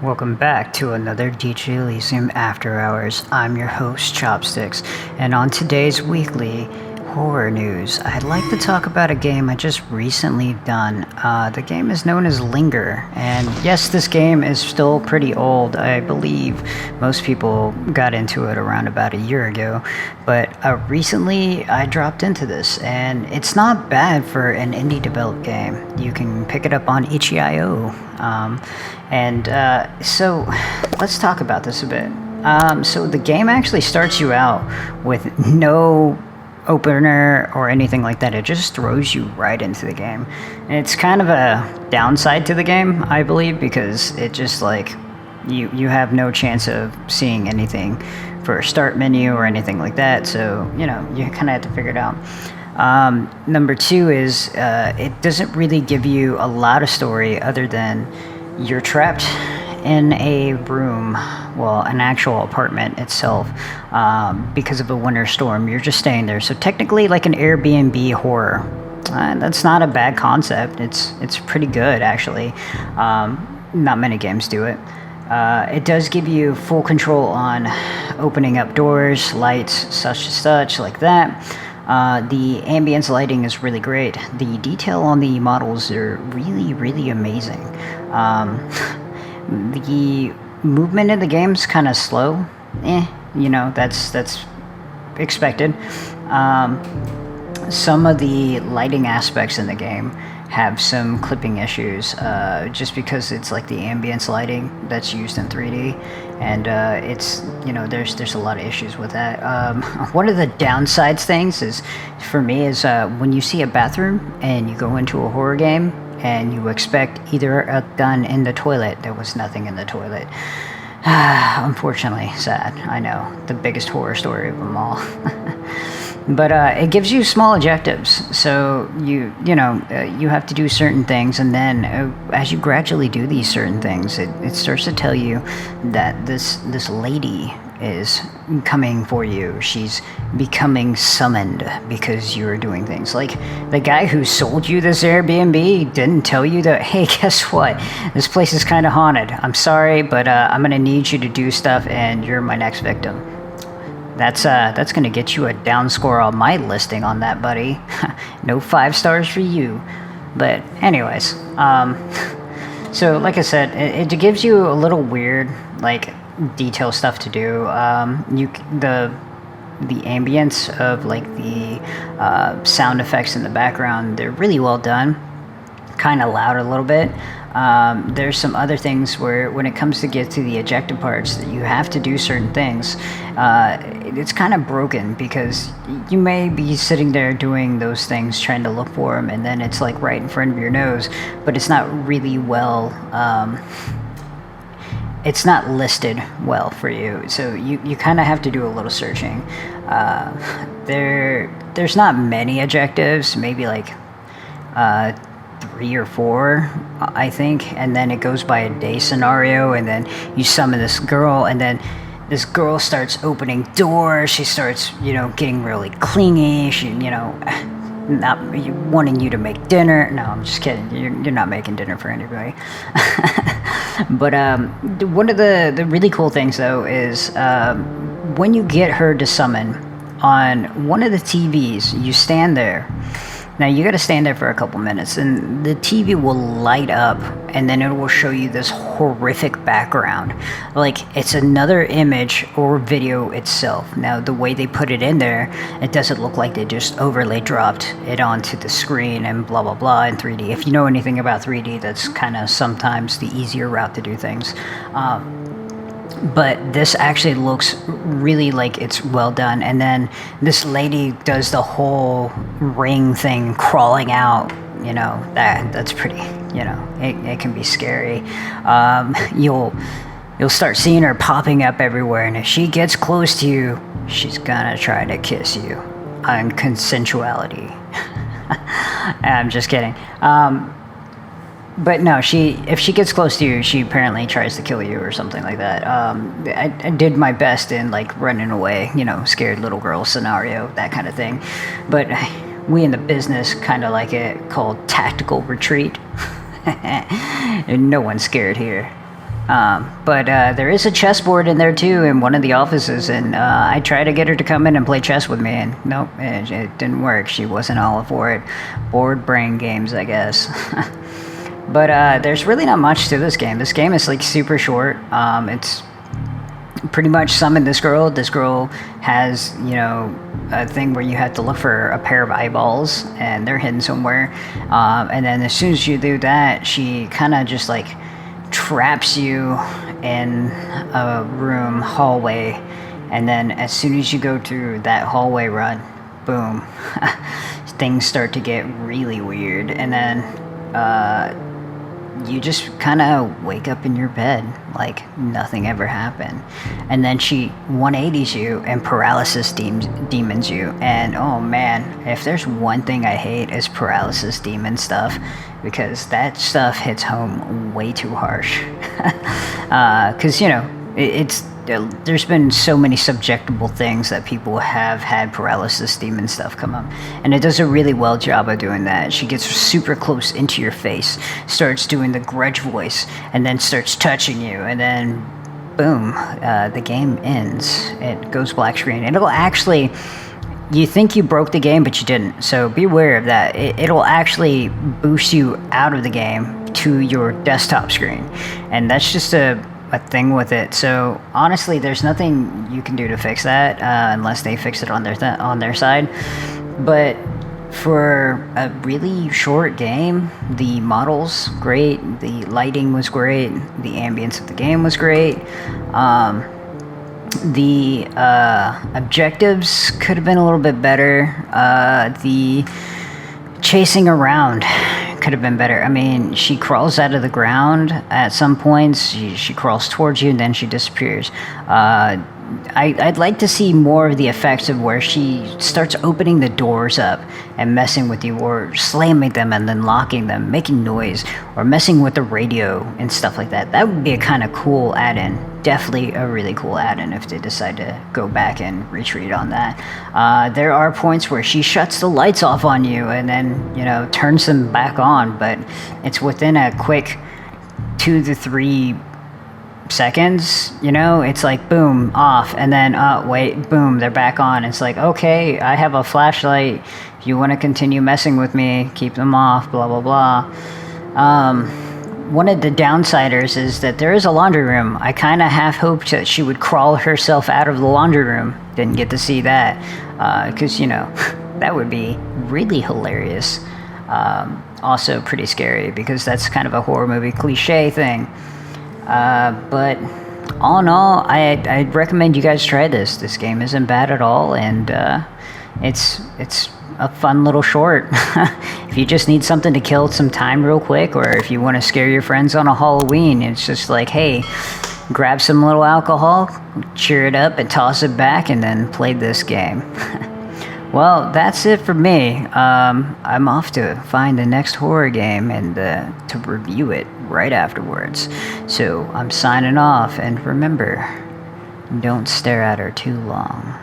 Welcome back to another DJ Elysium After Hours. I'm your host, ChoppedStix, and on today's weekly horror news, I'd like to talk about a game I just recently done. The game is known as Linger, and yes, this game is still pretty old. I believe most people got into it around about a year ago, but recently I dropped into this, and it's not bad for an indie developed game. You can pick it up on itch.io. So let's talk about this a bit. So the game actually starts you out with no opener or anything like that. It just throws you right into the game. And it's kind of a downside to the game, I believe, because it just like you have no chance of seeing anything for a start menu or anything like that. So, you kind of have to figure it out. Number two is it doesn't really give you a lot of story other than you're trapped in a room, well, an actual apartment itself, because of a winter storm. You're just staying there. So technically like an Airbnb horror. That's not a bad concept. It's pretty good, actually. Not many games do it. It does give you full control on opening up doors, lights, such like that. The ambience lighting is really great. The detail on the models are really, really amazing. The movement in the game's kind of slow. That's expected. Some of the lighting aspects in the game have some clipping issues, just because it's like the ambience lighting that's used in 3D, and it's there's a lot of issues with that. One of the downsides things is for me is when you see a bathroom and you go into a horror game and you expect either a gun in the toilet. There was nothing in the toilet. Unfortunately, sad. I know, the biggest horror story of them all. But it gives you small objectives, so you have to do certain things, and then as you gradually do these certain things, it starts to tell you that this lady is coming for you. She's becoming summoned because you're doing things. Like the guy who sold you this Airbnb didn't tell you that, hey, guess what? This place is kind of haunted. I'm sorry, but I'm gonna need you to do stuff, and you're my next victim. That's gonna get you a down score on my listing on that, buddy. No 5 stars for you. But anyways, so like I said, it gives you a little weird like detail stuff to do. The ambience of like the sound effects in the background, they're really well done. Kind of loud a little bit. There's some other things where when it comes to get to the objective parts, that you have to do certain things. It's kind of broken because you may be sitting there doing those things, trying to look for them, and then it's like right in front of your nose, but it's not really well, it's not listed well for you. So you kind of have to do a little searching. There's not many objectives, maybe like 3 or 4, I think, and then it goes by a day scenario, and then you summon this girl, and then this girl starts opening doors. She starts, getting really clingy. She, not wanting you to make dinner. No, I'm just kidding. You're not making dinner for anybody. But one of the really cool things, though, is when you get her to summon, on one of the TVs, you stand there. Now you gotta stand there for a couple minutes, and the TV will light up, and then it will show you this horrific background. Like, it's another image or video itself. Now, the way they put it in there, it doesn't look like they just overlay dropped it onto the screen and blah blah blah in 3D. If you know anything about 3D, that's kind of sometimes the easier route to do things. But this actually looks really like it's well done. And then this lady does the whole ring thing, crawling out. That's pretty. It can be scary. You'll start seeing her popping up everywhere, and if she gets close to you, she's gonna try to kiss you on consensuality. I'm just kidding. But no, if she gets close to you, she apparently tries to kill you or something like that. I did my best in like running away, scared little girl scenario, that kind of thing. But we in the business kind of like it called tactical retreat. And no one's scared here. But there is a chessboard in there too in one of the offices, and I tried to get her to come in and play chess with me, and nope, it didn't work. She wasn't all for it. Bored brain games, I guess. But there's really not much to this game. This game is like super short. It's pretty much summon this girl. This girl has, a thing where you have to look for a pair of eyeballs, and they're hidden somewhere. And then as soon as you do that, she kind of just like traps you in a room hallway. And then as soon as you go through that hallway run, boom, things start to get really weird. And then you just kind of wake up in your bed like nothing ever happened. And then she 180s you and paralysis demons you. And oh man, if there's one thing I hate, is paralysis demon stuff, because that stuff hits home way too harsh. Because there's been so many subjectable things that people have had paralysis demon stuff come up, and it does a really well job of doing that. She gets super close into your face, starts doing the grudge voice, and then starts touching you, and then boom, the game ends. It goes black screen, and it'll actually, you think you broke the game, but you didn't, so be aware of that. It'll actually boost you out of the game to your desktop screen, and that's just a thing with it. So honestly, there's nothing you can do to fix that unless they fix it on their side. But for a really short game, the models great, the lighting was great, the ambience of the game was great. The objectives could have been a little bit better. The chasing around could have been better. I mean, she crawls out of the ground at some points. She crawls towards you and then she disappears. I'd like to see more of the effects of where she starts opening the doors up and messing with you, or slamming them and then locking them, making noise, or messing with the radio and stuff like that. That would be a kind of cool add-in. Definitely a really cool add-in if they decide to go back and retreat on that. There are points where she shuts the lights off on you and then, turns them back on, but it's within a quick 2 to 3 seconds. It's like boom, off, and then wait, boom, they're back on. It's like, okay, I have a flashlight, if you want to continue messing with me, keep them off, blah blah blah. One of the downsiders is that there is a laundry room. I kind of half hoped that she would crawl herself out of the laundry room. Didn't get to see that, because that would be really hilarious. Also pretty scary, because that's kind of a horror movie cliche thing. But all in all, I'd recommend you guys try this. This game isn't bad at all, and it's a fun little short. If you just need something to kill some time real quick, or if you want to scare your friends on a Halloween, it's just like, hey, grab some little alcohol, cheer it up, and toss it back, and then play this game. Well, that's it for me. I'm off to find the next horror game and to review it right afterwards. So I'm signing off, and remember, don't stare at her too long.